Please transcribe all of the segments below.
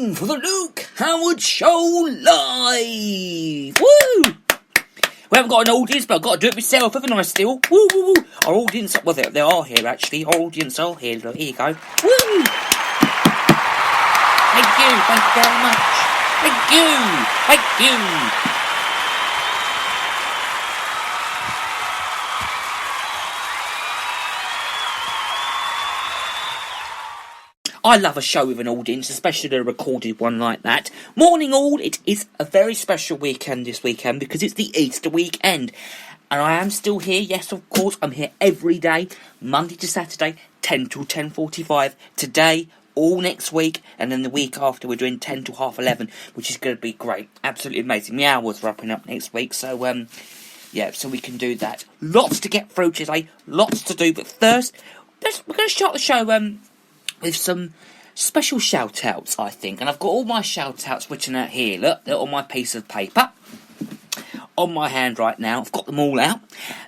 time for the Luke Howard Show live. Woo! We haven't got an audience, but I've got to do it myself, haven't I, still? Woo, woo, woo. Our audience, well, they are here, actually. Our audience are here. Look, here you go. Woo! Thank you very much. Thank you. I love a show with an audience, especially a recorded one like that. Morning all, it is a very special weekend this weekend because it's the Easter weekend. And I am still here, yes of course, I'm here every day, Monday to Saturday, 10 till 10:45. Today, all next week, and then the week after we're doing 10 till half 11, which is going to be great. Absolutely amazing. The hours are wrapping up next week, so yeah, so we can do that. Lots to get through today, lots to do, but first, we're going to start the show with some special shout-outs, I think. And I've got all my shout-outs written out here. Look, they're on my piece of paper. On my hand right now. I've got them all out.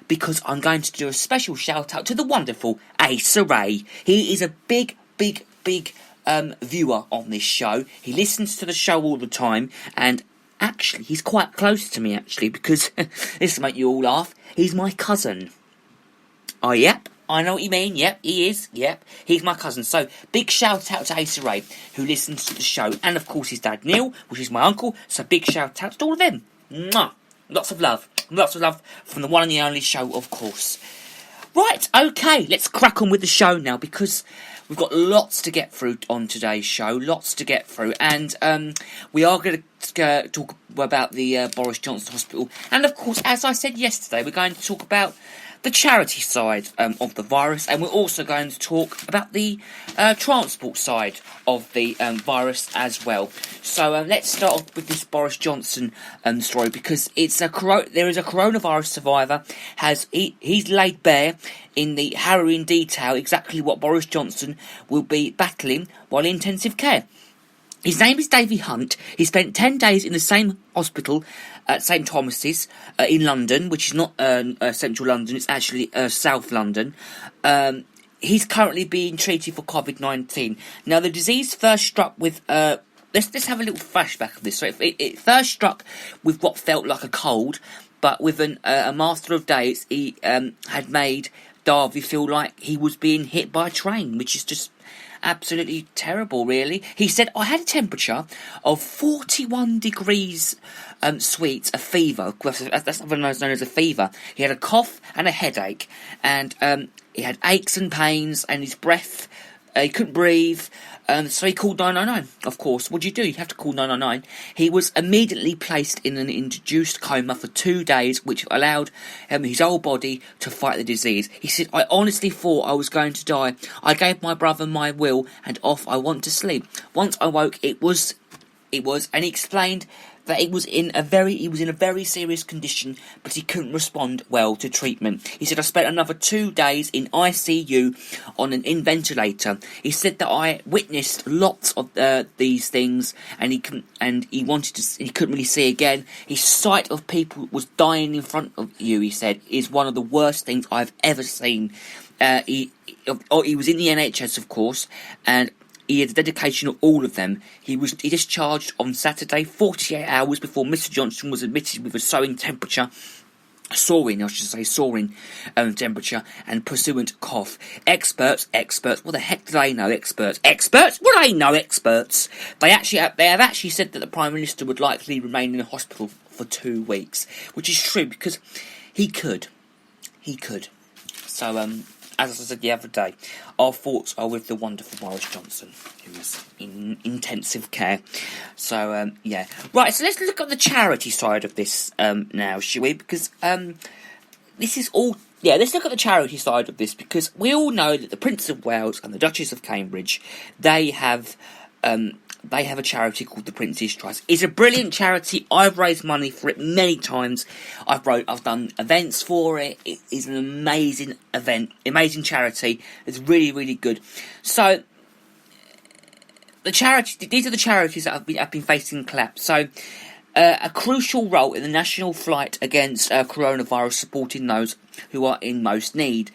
Because I'm going to do a special shout-out to the wonderful Asa Ray. He is a big viewer on this show. He listens to the show all the time. And actually, he's quite close to me, actually. Because, this will make you all laugh, he's my cousin. Oh, yep. I know what you mean, yep, he is, yep, he's my cousin. So, big shout out to Asa Ray, who listens to the show, and of course his dad Neil, which is my uncle, so big shout out to all of them. Mwah! Lots of love from the one and the only show, of course. Right, okay, let's crack on with the show now, because we've got lots to get through on today's show, and we are going to talk about the Boris Johnson Hospital, and of course, as I said yesterday, we're going to talk about the charity side of the virus, and we're also going to talk about the transport side of the virus as well. So let's start off with this Boris Johnson story, because it's there is a coronavirus survivor. He's laid bare in the harrowing detail exactly what Boris Johnson will be battling while in intensive care. His name is Davey Hunt. He spent 10 days in the same hospital at St Thomas's in London, which is not central London, it's actually South London. He's currently being treated for COVID-19. Now, the disease first struck with... Let's have a little flashback of this. So it first struck with what felt like a cold, but with a master of days, he had made Davey feel like he was being hit by a train, which is just absolutely terrible, really. He said, I had a temperature of 41 degrees sweet, a fever. That's otherwise known as a fever. He had a cough and a headache, and he had aches and pains, and his breath, he couldn't breathe, so he called 999, of course. What do? You have to call 999. He was immediately placed in an induced coma for 2 days, which allowed his whole body to fight the disease. He said, I honestly thought I was going to die. I gave my brother my will, and off I went to sleep. Once I woke, it was, and he explained that he was in a very serious condition, but he couldn't respond well to treatment. He said, I spent another 2 days in ICU on an ventilator. He said that I witnessed lots of these things, and he couldn't really see again. His sight of people was dying in front of you, he said, is one of the worst things I've ever seen. He was in the NHS, of course, and he had the dedication of all of them. He discharged on Saturday, 48 hours before Mr. Johnson was admitted with a soaring temperature, temperature and pursuant cough. Experts, what the heck do they know, experts? Experts? What do they know, experts? They have actually said that the Prime Minister would likely remain in the hospital for 2 weeks, which is true, because he could. So, as I said the other day, our thoughts are with the wonderful Boris Johnson, who is in intensive care. So, yeah. Right, so let's look at the charity side of this now, shall we? Because this is all... Yeah, let's look at the charity side of this, because we all know that the Prince of Wales and the Duchess of Cambridge, they have a charity called the Prince's Trust. It's a brilliant charity. I've raised money for it many times. I've done events for it. It is an amazing amazing charity. It's really, really good. So, these are the charities that have been facing collapse. So, a crucial role in the national fight against coronavirus, supporting those who are in most need.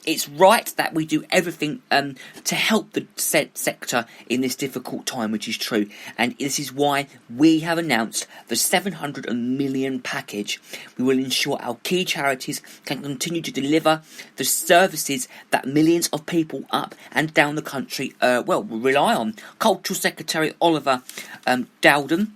It's right that we do everything to help the sector in this difficult time, which is true. And this is why we have announced the 700 million package. We will ensure our key charities can continue to deliver the services that millions of people up and down the country rely on. Cultural Secretary Oliver Dowden,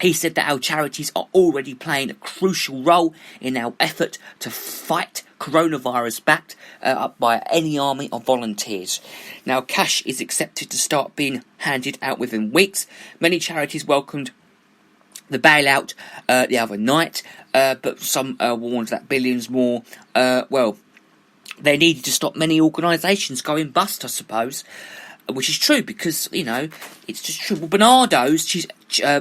he said that our charities are already playing a crucial role in our effort to fight coronavirus, backed up by any army of volunteers. Now, cash is expected to start being handed out within weeks. Many charities welcomed the bailout the other night, but some warned that billions more, they needed to stop many organisations going bust, I suppose. Which is true, because, it's just true. Well, Barnardo's,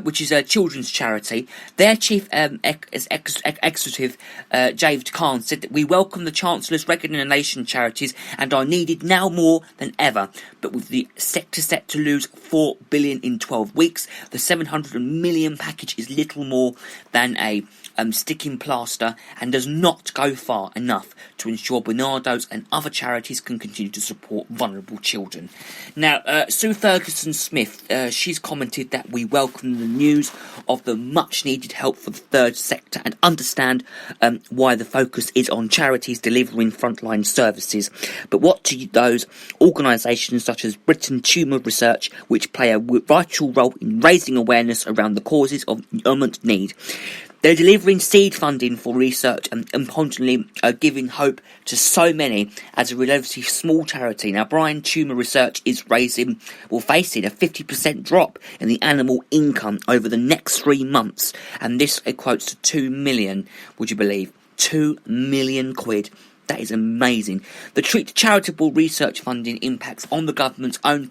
which is a children's charity, their chief executive, Javed Khan, said that we welcome the Chancellor's recognition charities and are needed now more than ever. But with the sector set to lose $4 billion in 12 weeks, the 700 million package is little more than a sticking plaster and does not go far enough to ensure Barnardo's and other charities can continue to support vulnerable children. Now, Sue Ferguson-Smith, she's commented that we welcome the news of the much-needed help for the third sector and understand why the focus is on charities delivering frontline services. But what do those organisations such as Britain Tumour Research, which play a vital role in raising awareness around the causes of urgent need? They're delivering seed funding for research and importantly giving hope to so many as a relatively small charity. Now, Brian Tumour Research is facing a 50% drop in the animal income over the next 3 months, and this equates to 2 million, would you believe? 2 million quid. That is amazing. The charitable research funding impacts on the government's own